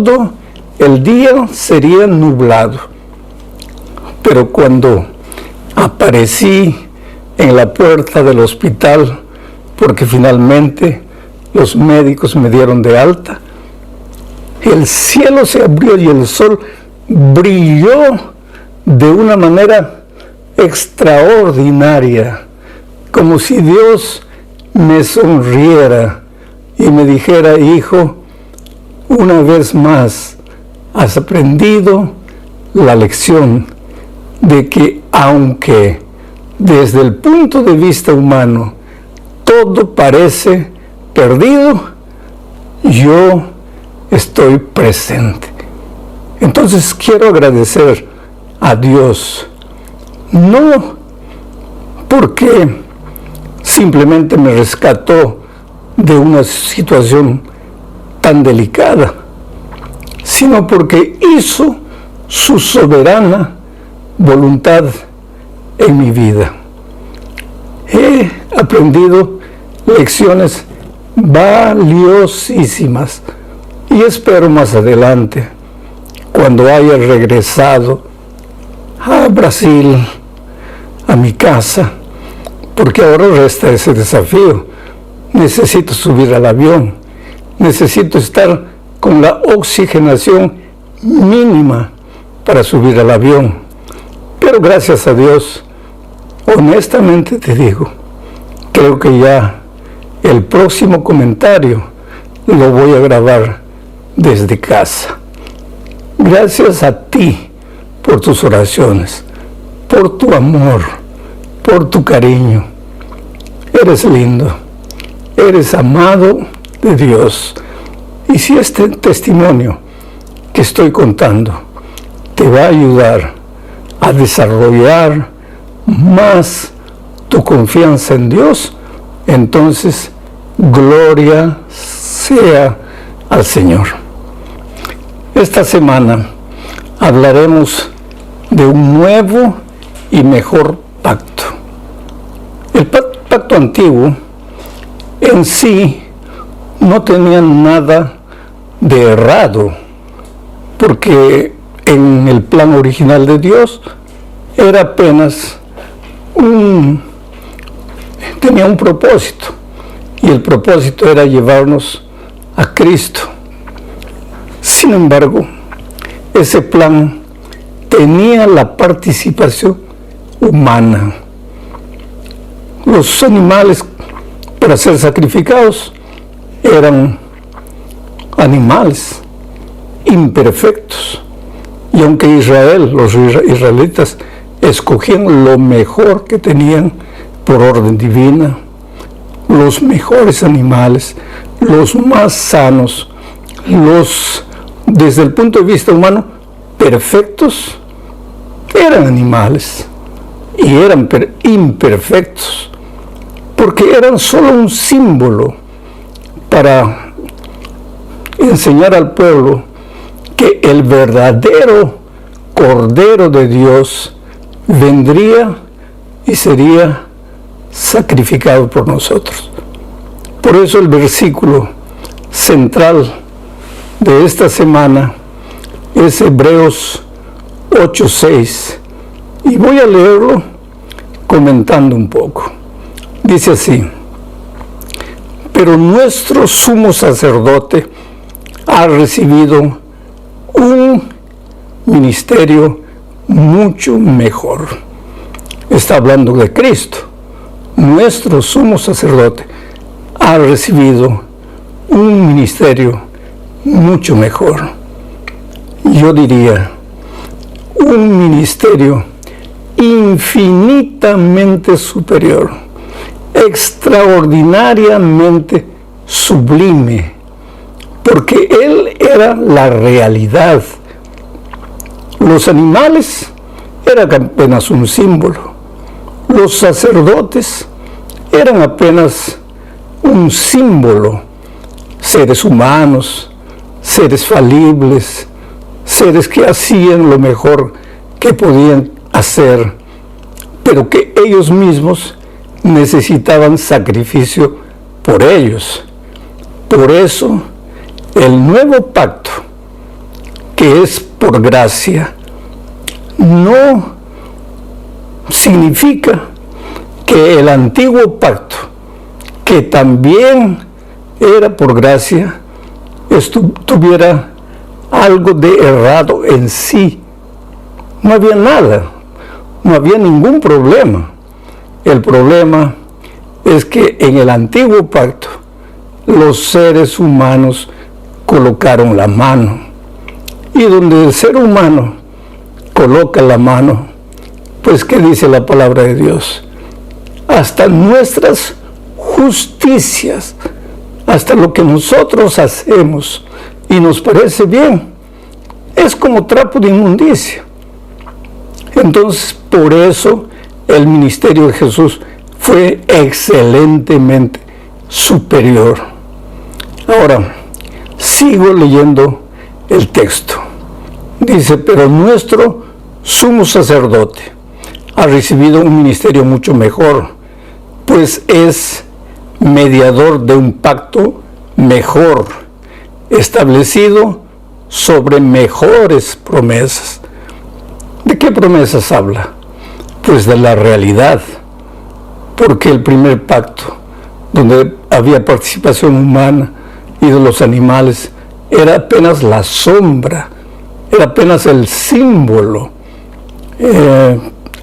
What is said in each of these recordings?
todo el día sería nublado. Pero cuando aparecí en la puerta del hospital, porque finalmente los médicos me dieron de alta, el cielo se abrió y el sol brilló de una manera extraordinaria, como si Dios me sonriera y me dijera: hijo, una vez más has aprendido la lección de que aunque desde el punto de vista humano todo parece perdido, yo estoy presente. Entonces quiero agradecer a Dios, no porque simplemente me rescató de una situación tan delicada, sino porque hizo su soberana voluntad en mi vida. He aprendido lecciones valiosísimas y espero más adelante, cuando haya regresado a Brasil, a mi casa, porque ahora resta ese desafío. Necesito subir al avión, necesito estar con la oxigenación mínima para subir al avión. Pero gracias a Dios, honestamente te digo, creo que ya el próximo comentario lo voy a grabar desde casa. Gracias a ti por tus oraciones, por tu amor, por tu cariño. Eres lindo, eres amado de Dios. Y si este testimonio que estoy contando te va a ayudar a desarrollar más tu confianza en Dios, entonces gloria sea al Señor. Esta semana hablaremos de un nuevo y mejor pacto. El pacto antiguo en sí no tenía nada de errado, porque en el plan original de Dios era apenas tenía un propósito, y el propósito era llevarnos a Cristo. Sin embargo, ese plan tenía la participación humana. Los animales para ser sacrificados eran animales imperfectos, y aunque los israelitas escogían lo mejor que tenían por orden divina, los mejores animales, los más sanos, desde el punto de vista humano, perfectos, eran animales y eran imperfectos, porque eran solo un símbolo para enseñar al pueblo que el verdadero Cordero de Dios vendría y sería sacrificado por nosotros. Por eso el versículo central de esta semana es Hebreos 8:6, y voy a leerlo comentando un poco. Dice así: pero nuestro sumo sacerdote ha recibido un ministerio mucho mejor. Está hablando de Cristo. Nuestro sumo sacerdote ha recibido un ministerio mucho mejor. Yo diría, un ministerio infinitamente superior, extraordinariamente sublime, porque Él era la realidad. Los animales eran apenas un símbolo. Los sacerdotes eran apenas un símbolo. Seres humanos, seres falibles, seres que hacían lo mejor que podían hacer, pero que ellos mismos necesitaban sacrificio por ellos. Por eso, el nuevo pacto que es por gracia, no significa que el antiguo pacto, que también era por gracia, tuviera algo de errado en sí. No había nada, no había ningún problema. El problema es que en el antiguo pacto los seres humanos colocaron la mano, y donde el ser humano coloca la mano, pues ¿qué dice la palabra de Dios? Hasta nuestras justicias, hasta lo que nosotros hacemos y nos parece bien, es como trapo de inmundicia. Entonces, por eso el ministerio de Jesús fue excelentemente superior. Ahora, sigo leyendo el texto. Dice, pero nuestro sumo sacerdote ha recibido un ministerio mucho mejor, pues es mediador de un pacto mejor, establecido sobre mejores promesas. ¿De qué promesas habla? Pues de la realidad, porque el primer pacto, donde había participación humana y de los animales, era apenas la sombra, era apenas el símbolo,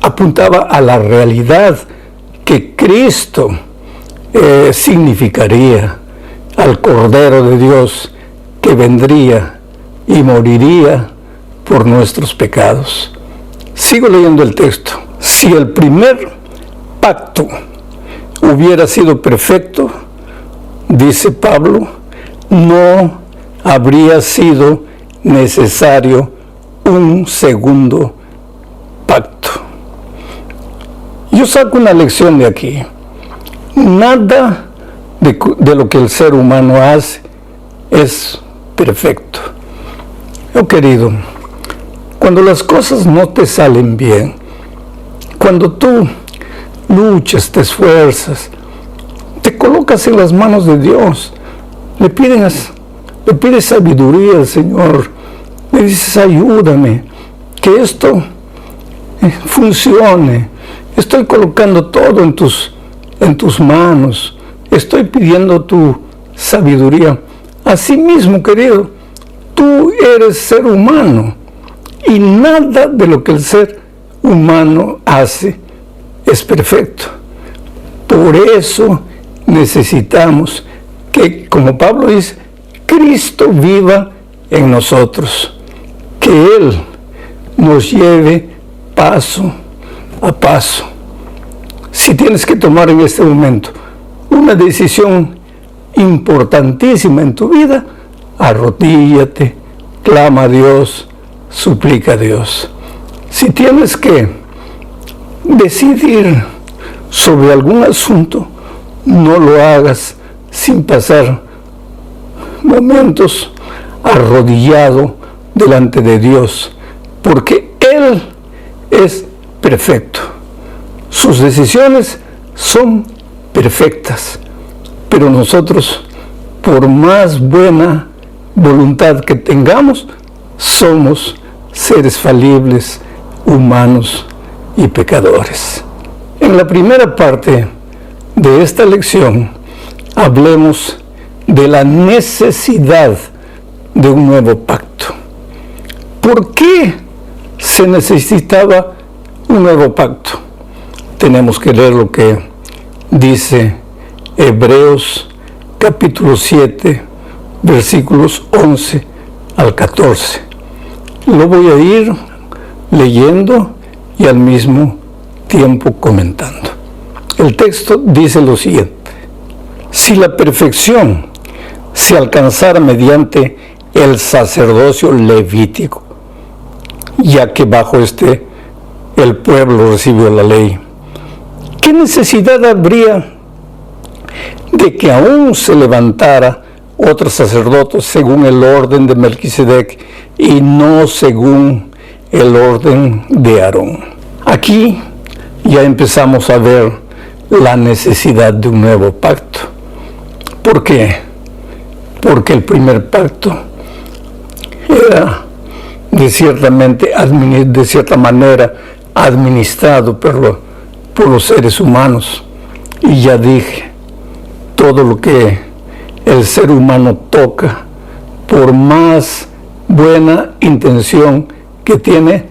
apuntaba a la realidad que Cristo significaría, al Cordero de Dios que vendría y moriría por nuestros pecados. Sigo leyendo el texto. Si el primer pacto hubiera sido perfecto, dice Pablo, no habría sido necesario un segundo pacto. Yo saco una lección de aquí. Nada de lo que el ser humano hace es perfecto. Oh, querido, cuando las cosas no te salen bien, cuando tú luchas, te esfuerzas, te colocas en las manos de Dios, le pides sabiduría al Señor, le dices, ayúdame, que esto funcione, estoy colocando todo en tus manos, estoy pidiendo tu sabiduría. Así mismo, querido, tú eres ser humano, y nada de lo que el ser humano hace es perfecto. Por eso necesitamos que, como Pablo dice, Cristo viva en nosotros, que Él nos lleve paso a paso. Si tienes que tomar en este momento una decisión importantísima en tu vida, arrodíllate, clama a Dios, suplica a Dios. Si tienes que decidir sobre algún asunto, no lo hagas sin pasar momentos arrodillado delante de Dios, porque Él es perfecto. Sus decisiones son perfectas, pero nosotros, por más buena voluntad que tengamos, somos seres falibles, humanos y pecadores. En la primera parte de esta lección, hablemos de la necesidad de un nuevo pacto. ¿Por qué se necesitaba un nuevo pacto? Tenemos que leer lo que dice Hebreos capítulo 7, versículos 11 al 14. Lo voy a ir leyendo y al mismo tiempo comentando. El texto dice lo siguiente: si la perfección se alcanzara mediante el sacerdocio levítico, ya que bajo este el pueblo recibió la ley, ¿qué necesidad habría de que aún se levantara otro sacerdote según el orden de Melquisedec y no según el orden de Aarón? Aquí ya empezamos a ver la necesidad de un nuevo pacto. ¿Por qué? Porque el primer pacto era de cierta manera administrado por los seres humanos. Y ya dije, todo lo que el ser humano toca, por más buena intención que tiene,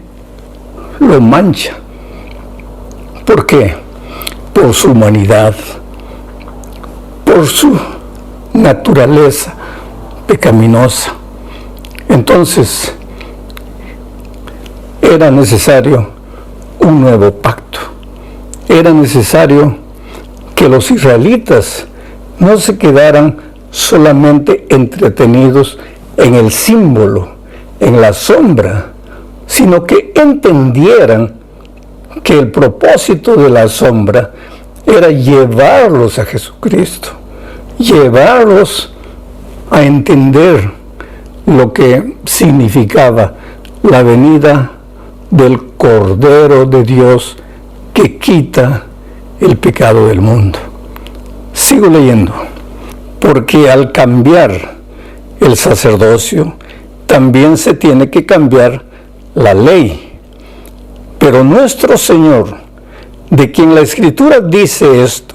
lo mancha. ¿Por qué? Por su humanidad, por su naturaleza pecaminosa. Entonces, era necesario un nuevo pacto. Era necesario que los israelitas no se quedaran solamente entretenidos en el símbolo, en la sombra, sino que entendieran que el propósito de la sombra era llevarlos a Jesucristo, llevarlos a entender lo que significaba la venida del Cordero de Dios que quita el pecado del mundo. Sigo leyendo. Porque al cambiar el sacerdocio, también se tiene que cambiar la ley. Pero nuestro Señor, de quien la Escritura dice esto,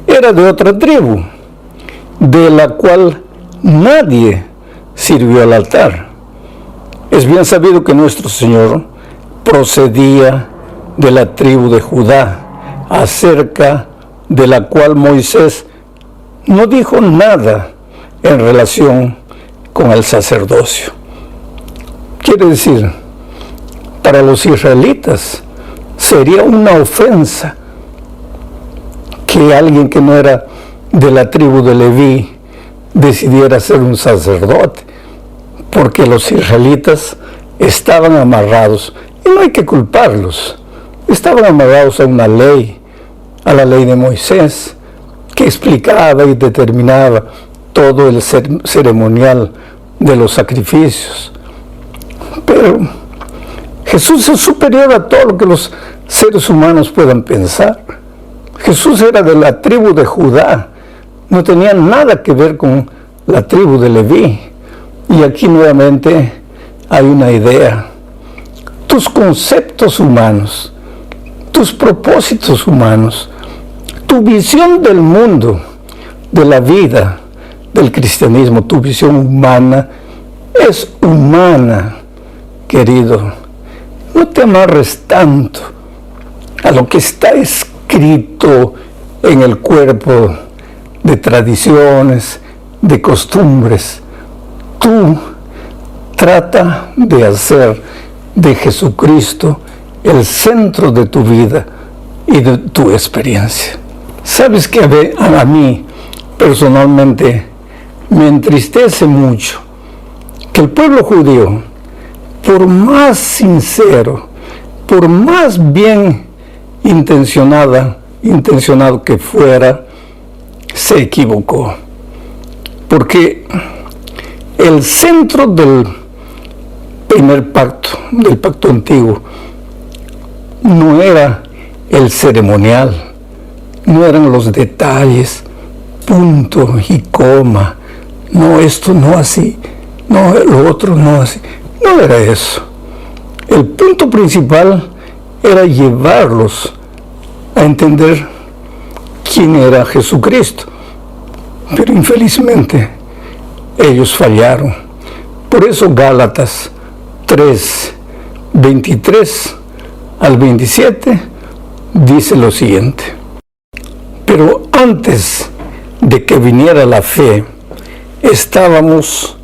era de otra tribu, de la cual nadie sirvió al altar. Es bien sabido que nuestro Señor procedía de la tribu de Judá, acerca de la cual Moisés no dijo nada en relación con el sacerdocio. Quiere decir, para los israelitas sería una ofensa que alguien que no era de la tribu de Leví decidiera ser un sacerdote, porque los israelitas estaban amarrados, y no hay que culparlos, estaban amarrados a una ley, a la ley de Moisés, que explicaba y determinaba todo el ceremonial de los sacrificios. Pero Jesús es superior a todo lo que los seres humanos puedan pensar. Jesús era de la tribu de Judá, no tenía nada que ver con la tribu de Leví. Y aquí nuevamente hay una idea. Tus conceptos humanos, tus propósitos humanos, tu visión del mundo, de la vida, del cristianismo, tu visión humana es humana, querido. No te amarres tanto a lo que está escrito en el cuerpo de tradiciones, de costumbres. Tú trata de hacer de Jesucristo el centro de tu vida y de tu experiencia. Sabes que a mí personalmente me entristece mucho que el pueblo judío, por más sincero, por más bien intencionado que fuera, se equivocó. Porque el centro del primer pacto, del pacto antiguo, no era el ceremonial, no eran los detalles, punto y coma, no esto no así, no lo otro no así, no era eso. El punto principal era llevarlos a entender quién era Jesucristo, pero infelizmente ellos fallaron. Por eso Gálatas 3, 23 al 27 dice lo siguiente: pero antes de que viniera la fe, estábamos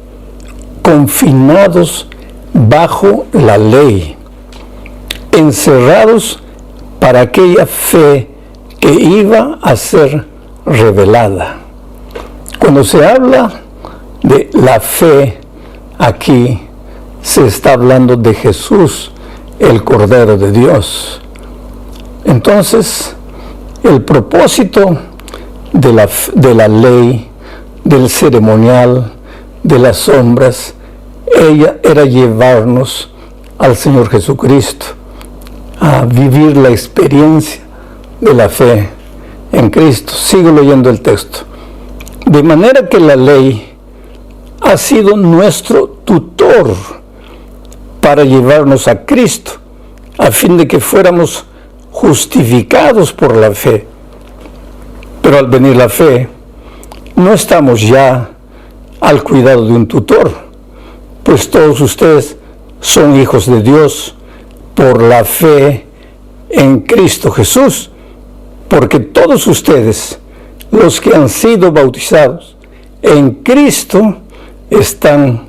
confinados bajo la ley, encerrados para aquella fe que iba a ser revelada. Cuando se habla de la fe, aquí se está hablando de Jesús, el Cordero de Dios. Entonces, el propósito de la ley, del ceremonial, de las sombras, era llevarnos al Señor Jesucristo, a vivir la experiencia de la fe en Cristo. Sigo leyendo el texto. De manera que la ley ha sido nuestro tutor para llevarnos a Cristo, a fin de que fuéramos justificados por la fe. Pero al venir la fe, no estamos ya al cuidado de un tutor, pues todos ustedes son hijos de Dios por la fe en Cristo Jesús, porque todos ustedes, los que han sido bautizados en Cristo, están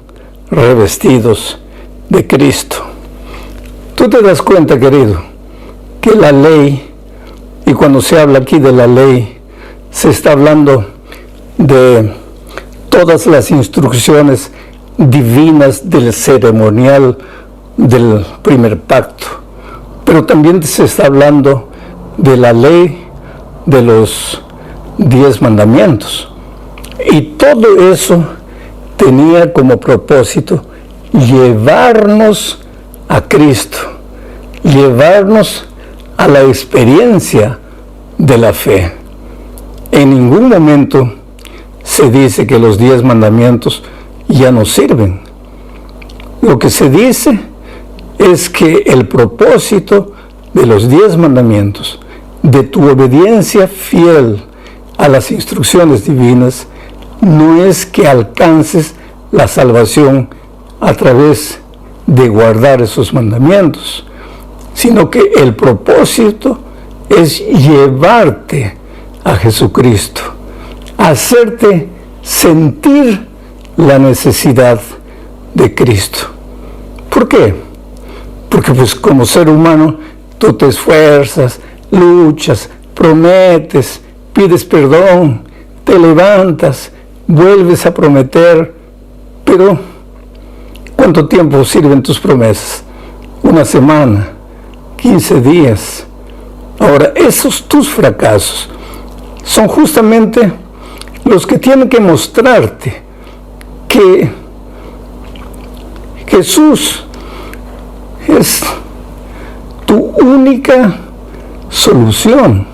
revestidos de Cristo. Tú te das cuenta, querido, que la ley, y cuando se habla aquí de la ley, se está hablando de todas las instrucciones divinas del ceremonial del primer pacto, pero también se está hablando de la ley de los 10 mandamientos, y todo eso tenía como propósito llevarnos a Cristo, llevarnos a la experiencia de la fe. En ningún momento se dice que los 10 mandamientos ya no sirven. Lo que se dice es que el propósito de los 10 mandamientos, de tu obediencia fiel a las instrucciones divinas, no es que alcances la salvación a través de guardar esos mandamientos, sino que el propósito es llevarte a Jesucristo, hacerte sentir la necesidad de Cristo. ¿Por qué? Porque pues como ser humano tú te esfuerzas, luchas, prometes, pides perdón, te levantas, vuelves a prometer, pero ¿cuánto tiempo sirven tus promesas? Una semana, 15 días. Ahora, esos tus fracasos son justamente los que tienen que mostrarte que Jesús es tu única solución.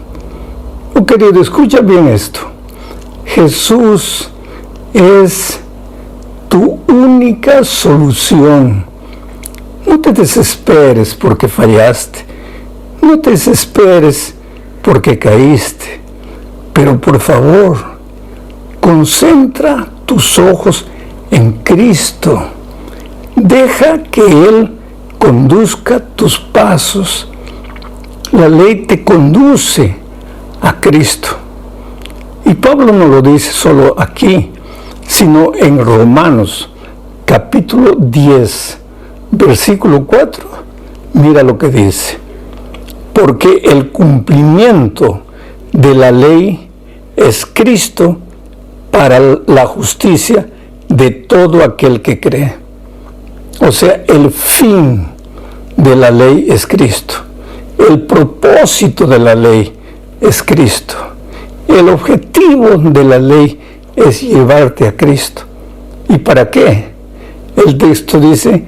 Oh, querido, escucha bien esto. Jesús es tu única solución. No te desesperes porque fallaste. No te desesperes porque caíste. Pero por favor, concentra tus ojos en Cristo. Deja que Él conduzca tus pasos. La ley te conduce a Cristo. Y Pablo no lo dice solo aquí, sino en Romanos, capítulo 10, versículo 4. Mira lo que dice. Porque el cumplimiento de la ley es Cristo para la justicia de todo aquel que cree. O sea, el fin de la ley es Cristo. El propósito de la ley es Cristo. El objetivo de la ley es llevarte a Cristo. ¿Y para qué? El texto dice,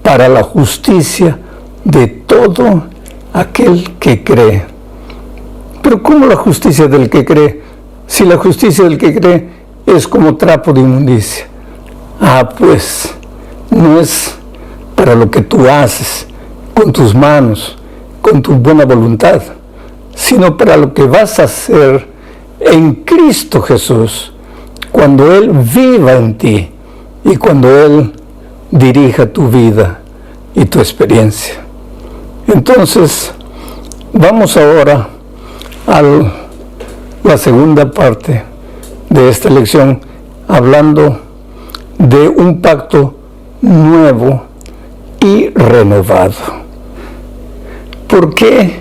para la justicia de todo aquel que cree. Pero ¿cómo la justicia del que cree? Si la justicia del que cree es como trapo de inmundicia. Pues no es para lo que tú haces con tus manos, con tu buena voluntad, sino para lo que vas a hacer en Cristo Jesús, cuando Él viva en ti y cuando Él dirija tu vida y tu experiencia. Entonces, vamos ahora a la segunda parte de esta lección, hablando de un pacto nuevo y renovado. ¿Por qué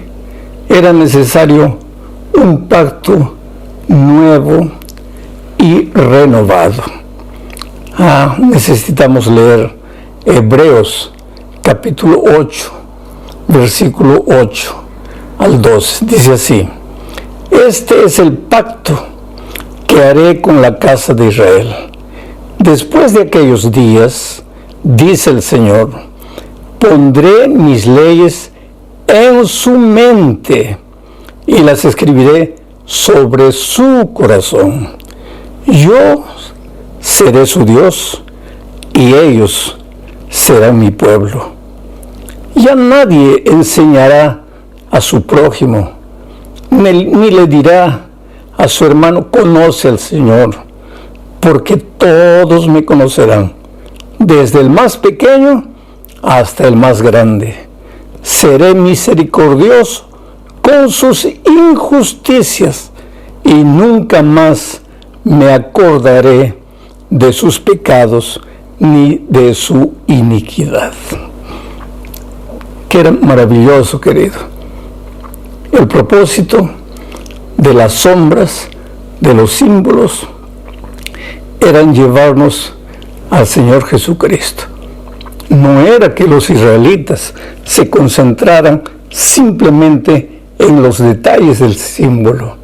era necesario un pacto nuevo y renovado? Necesitamos leer Hebreos capítulo 8, versículo 8 al 12. Dice así: este es el pacto que haré con la casa de Israel. Después de aquellos días, dice el Señor, pondré mis leyes en su mente y las escribiré sobre su corazón. Yo seré su Dios y ellos serán mi pueblo. Ya nadie enseñará a su prójimo, ni le dirá a su hermano, conoce al Señor, porque todos me conocerán, desde el más pequeño hasta el más grande. Seré misericordioso con sus injusticias y nunca más me acordaré de sus pecados ni de su iniquidad. Qué maravilloso, querido. El propósito de las sombras, de los símbolos, eran llevarnos al Señor Jesucristo. No era que los israelitas se concentraran simplemente en los detalles del símbolo,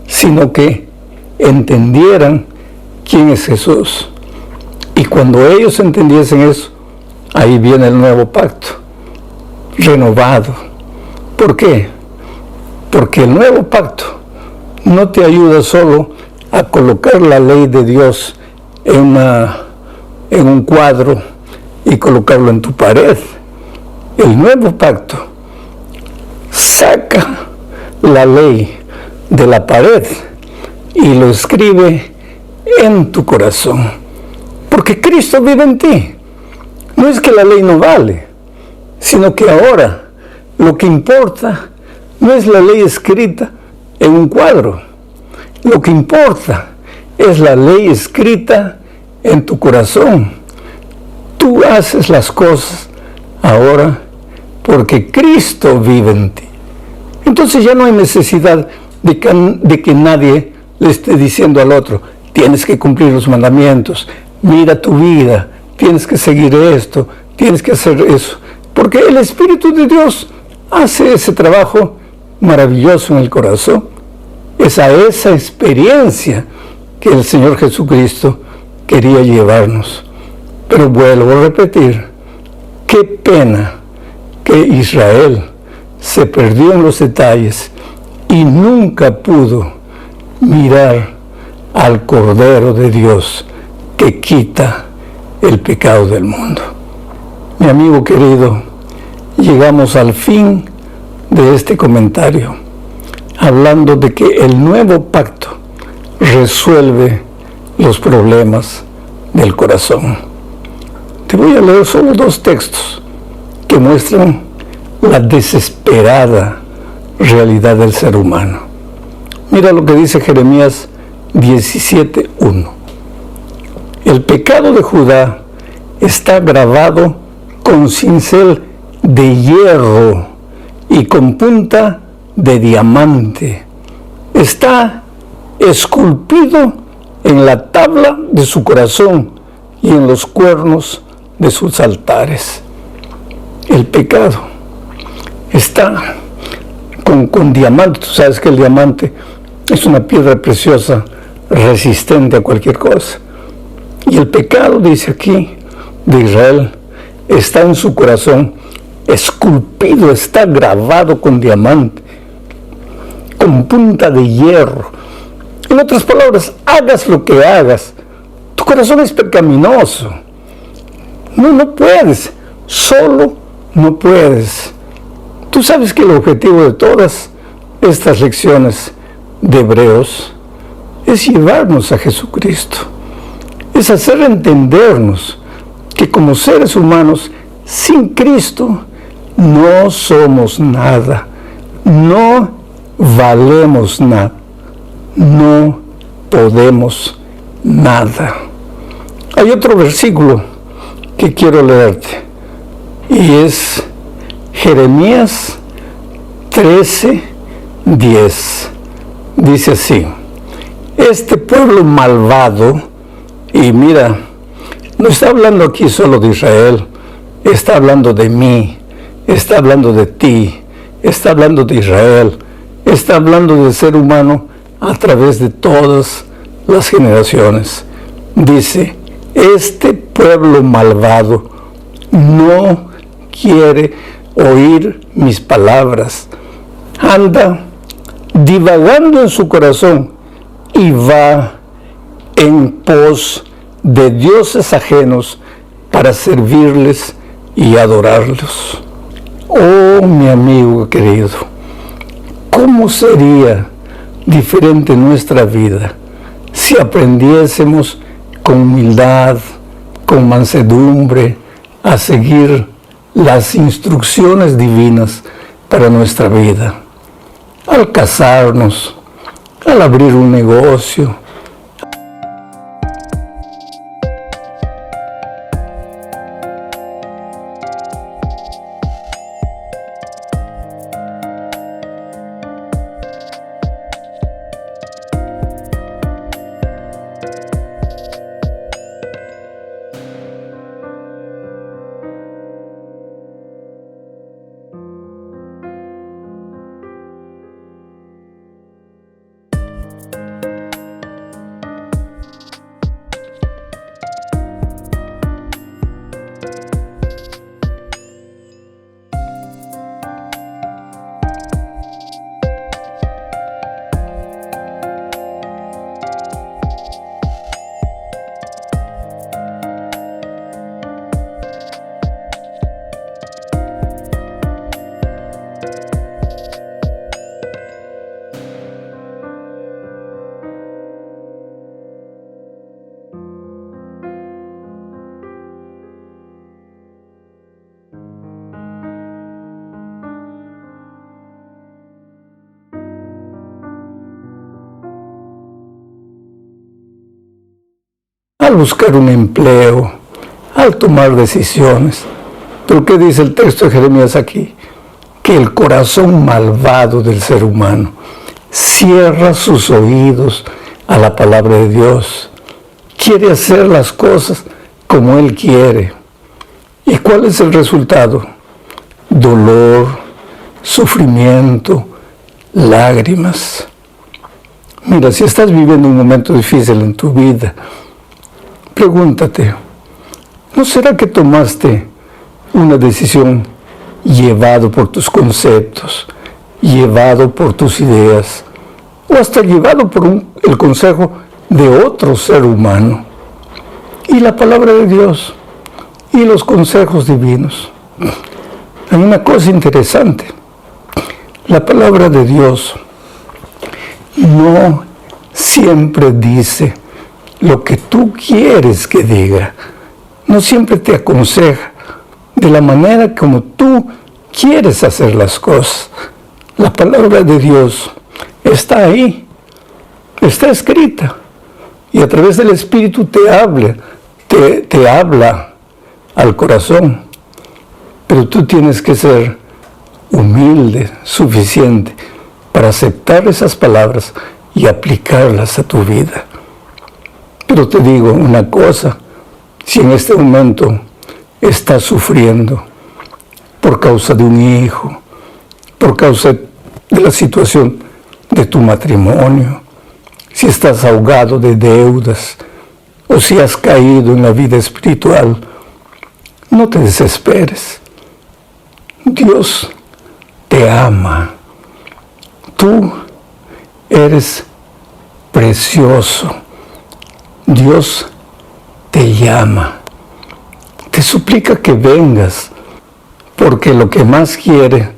sino que entendieran quién es Jesús. Y cuando ellos entendiesen eso, ahí viene el nuevo pacto, renovado. ¿Por qué? Porque el nuevo pacto no te ayuda solo a colocar la ley de Dios en un cuadro y colocarlo en tu pared. El nuevo pacto saca la ley de la pared y lo escribe en tu corazón, porque Cristo vive en ti. No es que la ley no vale, sino que ahora lo que importa no es la ley escrita en un cuadro. Lo que importa es la ley escrita en tu corazón. Tú haces las cosas ahora porque Cristo vive en ti. Entonces ya no hay necesidad de que nadie le esté diciendo al otro, tienes que cumplir los mandamientos, mira tu vida, tienes que seguir esto, tienes que hacer eso. Porque el Espíritu de Dios hace ese trabajo maravilloso en el corazón. Es a esa experiencia que el Señor Jesucristo quería llevarnos. Pero vuelvo a repetir, qué pena que Israel se perdió en los detalles y nunca pudo mirar al Cordero de Dios que quita el pecado del mundo. Mi amigo querido, llegamos al fin de este comentario, hablando de que el nuevo pacto resuelve los problemas del corazón. Te voy a leer solo 2 textos que muestran la desesperada realidad del ser humano. Mira lo que dice Jeremías 17:1. El pecado de Judá está grabado con cincel de hierro y con punta de diamante. Está esculpido en la tabla de su corazón y en los cuernos de sus altares. El pecado está con diamante. Tú sabes que el diamante es una piedra preciosa, resistente a cualquier cosa. Y el pecado, dice aquí, de Israel, está en su corazón, esculpido, está grabado con diamante, con punta de hierro. En otras palabras, hagas lo que hagas, tu corazón es pecaminoso. No puedes, solo no puedes. Tú sabes que el objetivo de todas estas lecciones de Hebreos es llevarnos a Jesucristo, es hacer entendernos que como seres humanos sin Cristo no somos nada, no valemos nada, no podemos nada. Hay otro versículo que quiero leerte y es Jeremías 13:10. Dice así: este pueblo malvado, y mira, no está hablando aquí solo de Israel, está hablando de mí, está hablando de ti, está hablando de Israel, está hablando del ser humano a través de todas las generaciones. Dice, este pueblo malvado no quiere oír mis palabras, anda divagando en su corazón y va en pos de dioses ajenos para servirles y adorarlos. Oh, mi amigo querido, ¿cómo sería diferente nuestra vida si aprendiésemos con humildad, con mansedumbre, a seguir las instrucciones divinas para nuestra vida? Al casarnos, al abrir un negocio, al buscar un empleo, al tomar decisiones. Pero ¿qué dice el texto de Jeremías aquí? Que el corazón malvado del ser humano cierra sus oídos a la palabra de Dios. Quiere hacer las cosas como Él quiere. ¿Y cuál es el resultado? Dolor, sufrimiento, lágrimas. Mira, si estás viviendo un momento difícil en tu vida, pregúntate, ¿no será que tomaste una decisión llevado por tus conceptos, llevado por tus ideas, o hasta llevado por el consejo de otro ser humano? Y la palabra de Dios y los consejos divinos. Hay una cosa interesante. La palabra de Dios no siempre dice lo que tú quieres que diga. No siempre te aconseja de la manera como tú quieres hacer las cosas. La palabra de Dios está ahí, está escrita, y a través del Espíritu te habla al corazón. Pero tú tienes que ser humilde, suficiente, para aceptar esas palabras y aplicarlas a tu vida. Pero te digo una cosa, si en este momento estás sufriendo por causa de un hijo, por causa de la situación de tu matrimonio, si estás ahogado de deudas o si has caído en la vida espiritual, no te desesperes. Dios te ama. Tú eres precioso. Dios te llama. Te suplica que vengas, porque lo que más quiere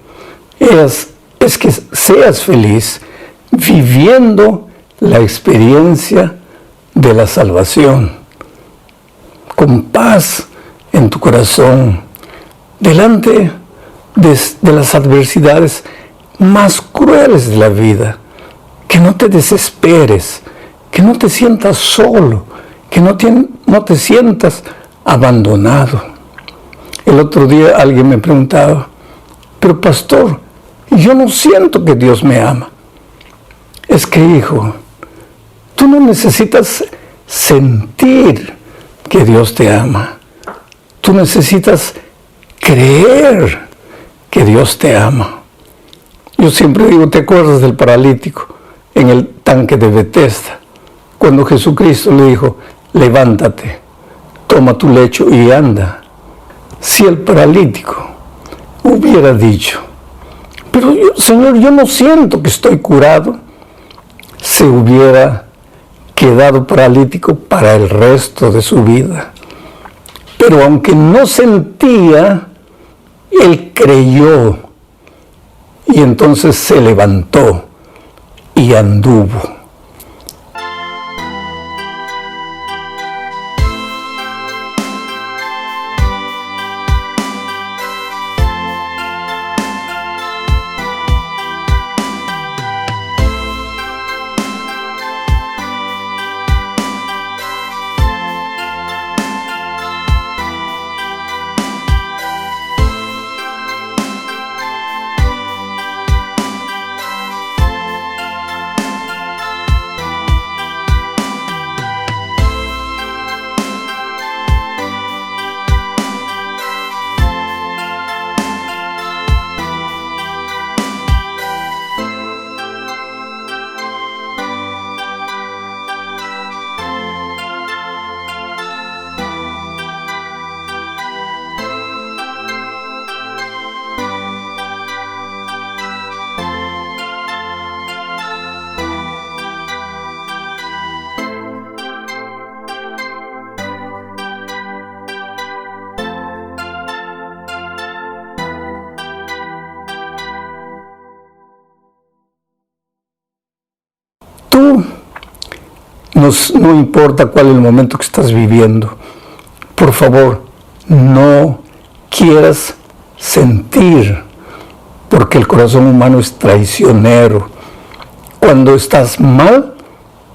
es que seas feliz viviendo la experiencia de la salvación, con paz en tu corazón, delante de las adversidades más crueles de la vida. Que no te desesperes, que no te sientas solo, que no te sientas abandonado. El otro día alguien me preguntaba, pero pastor, yo no siento que Dios me ama. Es que, hijo, tú no necesitas sentir que Dios te ama. Tú necesitas creer que Dios te ama. Yo siempre digo, ¿te acuerdas del paralítico en el tanque de Betesda? Cuando Jesucristo le dijo, levántate, toma tu lecho y anda. Si el paralítico hubiera dicho, pero Señor, yo no siento que estoy curado, se hubiera quedado paralítico para el resto de su vida. Pero aunque no sentía, Él creyó y entonces se levantó y anduvo. Tú, no importa cuál es el momento que estás viviendo, por favor, no quieras sentir, porque el corazón humano es traicionero. Cuando estás mal,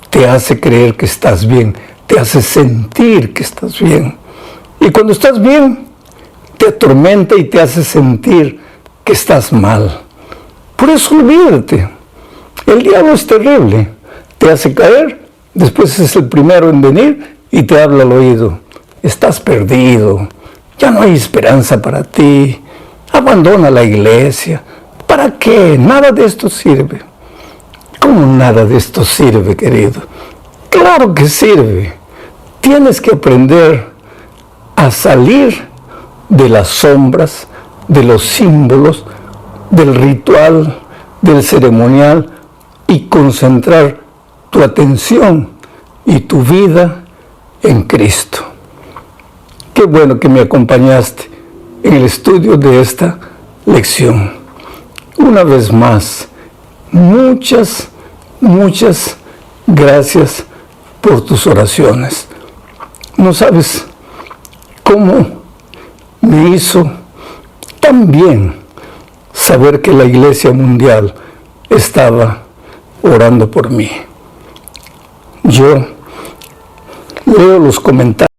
te hace creer que estás bien, te hace sentir que estás bien. Y cuando estás bien, te atormenta y te hace sentir que estás mal. Por eso olvídate. El diablo es terrible. Te hace caer, después es el primero en venir y te habla al oído. Estás perdido, ya no hay esperanza para ti, abandona la iglesia. ¿Para qué? Nada de esto sirve. ¿Cómo nada de esto sirve, querido? Claro que sirve. Tienes que aprender a salir de las sombras, de los símbolos, del ritual, del ceremonial y concentrar tu atención y tu vida en Cristo. Qué bueno que me acompañaste en el estudio de esta lección. Una vez más, muchas gracias por tus oraciones. No sabes cómo me hizo tan bien saber que la Iglesia Mundial estaba orando por mí. Yo leo los comentarios